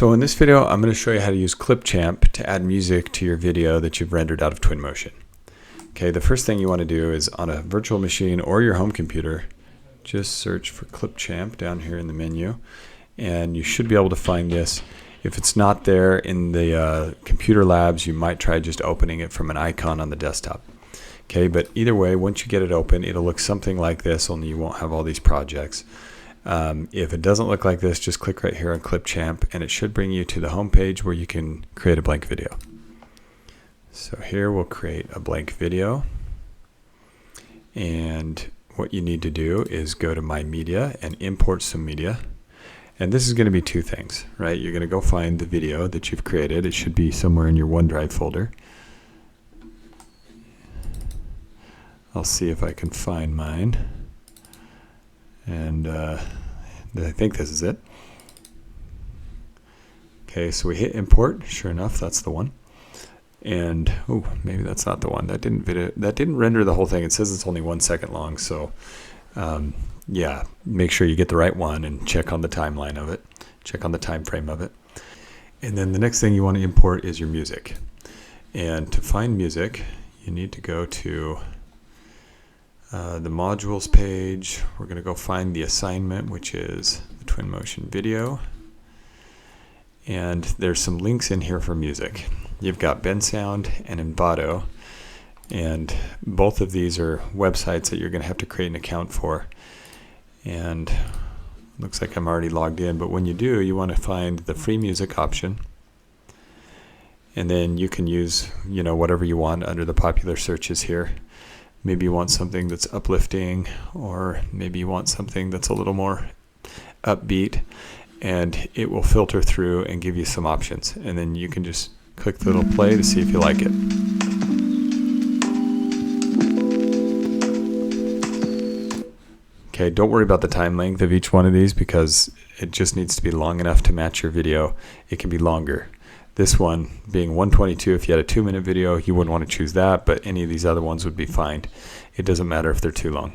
So in this video, I'm going to show you how to use Clipchamp to add music to your video that you've rendered out of Twinmotion. Okay, the first thing you want to do is on a virtual machine or your home computer, just search for Clipchamp down here in the menu, and you should be able to find this. If it's not there in the computer labs, you might try just opening it from an icon on the desktop. Okay, but either way, once you get it open, it'll look something like this, only you won't have all these projects. If it doesn't look like this, just click right here on Clipchamp and it should bring you to the home page where you can create a blank video. So here we'll create a blank video, and what you need to do is go to My Media and import some media. And this is going to be two things, right? You're going to go find the video that you've created. It should be somewhere in your OneDrive folder. I'll see if I can find mine. And I think this is it. Okay, so we hit import. Sure enough, that's the one. And oh, maybe that's not the one. That didn't render the whole thing. It says it's only 1 second long. So yeah, make sure you get the right one and check on the timeline of it. Check on the time frame of it. And then the next thing you want to import is your music. And to find music, you need to go to the modules page. We're going to go find the assignment, which is the Twinmotion video. And there's some links in here for music. You've got Bensound and Envato, and both of these are websites that you're going to have to create an account for. And looks like I'm already logged in, but when you do, you want to find the free music option. And then you can use, whatever you want under the popular searches here. Maybe you want something that's uplifting, or maybe you want something that's a little more upbeat, and it will filter through and give you some options. And then you can just click the little play to see if you like it. Okay, don't worry about the time length of each one of these because it just needs to be long enough to match your video. It can be longer. This one being 122, if you had a 2-minute video, you wouldn't want to choose that, but any of these other ones would be fine. It doesn't matter if they're too long.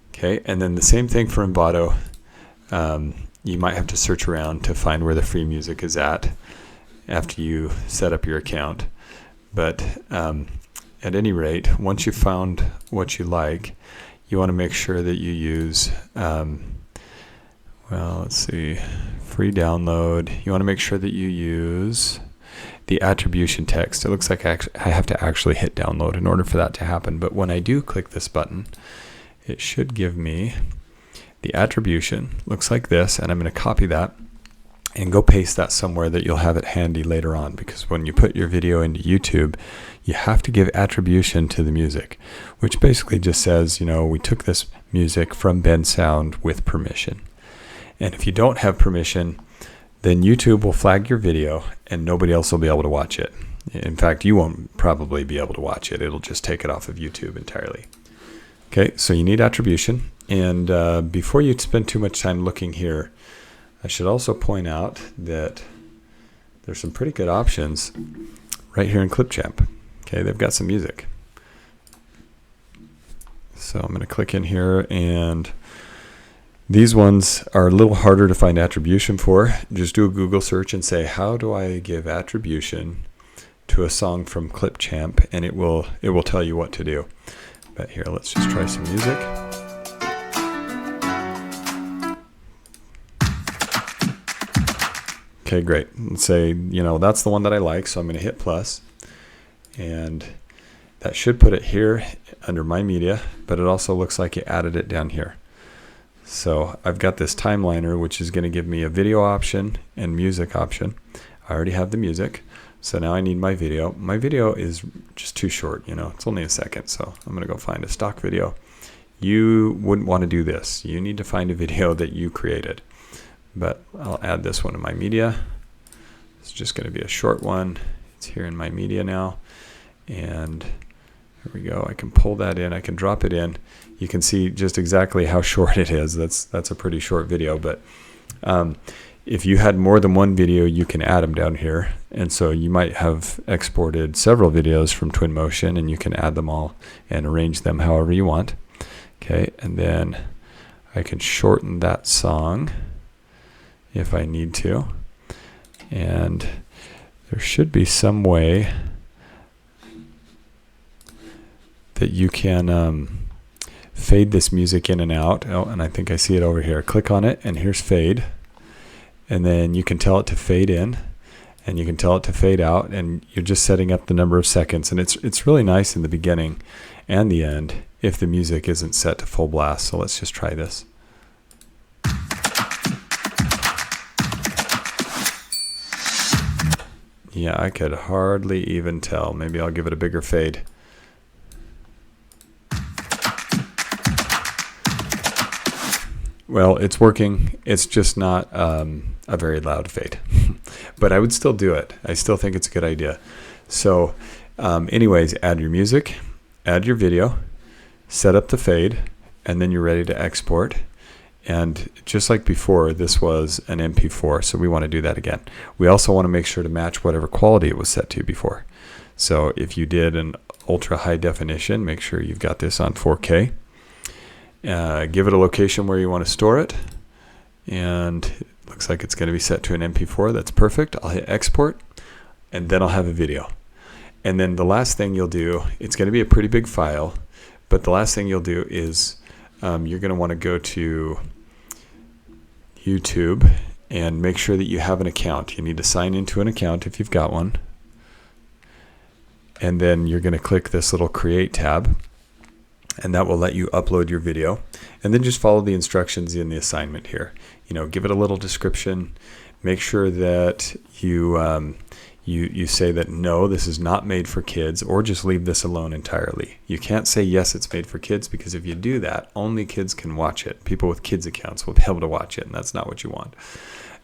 Okay, and then the same thing for Envato. You might have to search around to find where the free music is at after you set up your account. But at any rate, once you've found what you like, you want to make sure that you use, let's see, free download. You want to make sure that you use the attribution text. It looks like I have to actually hit download in order for that to happen. But when I do click this button, it should give me the attribution. Looks like this, and I'm going to copy that and go paste that somewhere that you'll have it handy later on, because when you put your video into YouTube, you have to give attribution to the music, which basically just says, we took this music from Bensound with permission. And if you don't have permission, then YouTube will flag your video and nobody else will be able to watch it. In fact, you won't probably be able to watch it. It'll just take it off of YouTube entirely. Okay, so you need attribution. And before you spend too much time looking here, I should also point out that there's some pretty good options right here in Clipchamp. Okay, they've got some music. So I'm going to click in here, and these ones are a little harder to find attribution for. Just do a Google search and say, how do I give attribution to a song from Clipchamp, and it will tell you what to do. But here, let's just try some music. Okay, great. Let's say, that's the one that I like, so I'm going to hit plus. And that should put it here under My Media, but it also looks like it added it down here. So I've got this timeliner, which is going to give me a video option and music option. I already have the music, so now I need my video. My video is just too short, it's only a second, so I'm going to go find a stock video. You wouldn't want to do this. You need to find a video that you created. But I'll add this one to My Media. It's just going to be a short one. It's here in My Media now. And here we go. I can pull that in. I can drop it in. You can see just exactly how short it is. That's a pretty short video. But if you had more than one video, you can add them down here. And so you might have exported several videos from Twinmotion, and you can add them all and arrange them however you want. Okay, and then I can shorten that song if I need to. And there should be some way that you can fade this music in and out. Oh, and I think I see it over here. Click on it, and here's fade. And then you can tell it to fade in, and you can tell it to fade out, and you're just setting up the number of seconds. And it's really nice in the beginning and the end if the music isn't set to full blast. So let's just try this. Yeah, I could hardly even tell. Maybe I'll give it a bigger fade. Well, it's working. It's just not a very loud fade. But I would still do it. I still think it's a good idea. So anyways, add your music, add your video, set up the fade, and then you're ready to export. And just like before, this was an MP4, so we want to do that again. We also want to make sure to match whatever quality it was set to before. So if you did an ultra high definition, make sure you've got this on 4K. Give it a location where you want to store it. And it looks like it's going to be set to an MP4. That's perfect. I'll hit export, and then I'll have a video. And then the last thing you'll do, it's going to be a pretty big file, but the last thing you'll do is you're going to want to go to YouTube and make sure that you have an account. You need to sign into an account if you've got one. And then you're going to click this little Create tab, and that will let you upload your video. And then just follow the instructions in the assignment here. You know, give it a little description. Make sure that you say that no, this is not made for kids, or just leave this alone entirely. You can't say yes, it's made for kids, because if you do that, only kids can watch it. People with kids accounts will be able to watch it, and that's not what you want.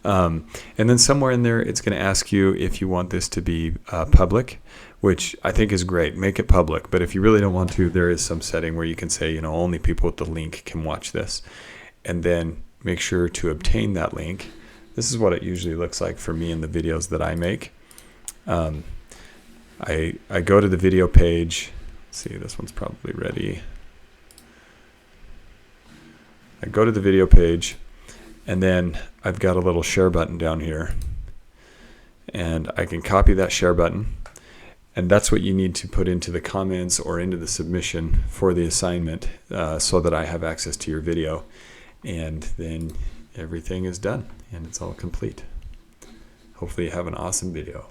And then somewhere in there, it's going to ask you if you want this to be public, which I think is great. Make it public. But if you really don't want to, there is some setting where you can say, you know, only people with the link can watch this. And then make sure to obtain that link. This is what it usually looks like for me in the videos that I make. I go to the video page. Let's see, this one's probably ready. I go to the video page, and then I've got a little share button down here, and I can copy that share button, and that's what you need to put into the comments or into the submission for the assignment, so that I have access to your video, and then everything is done and it's all complete. Hopefully you have an awesome video.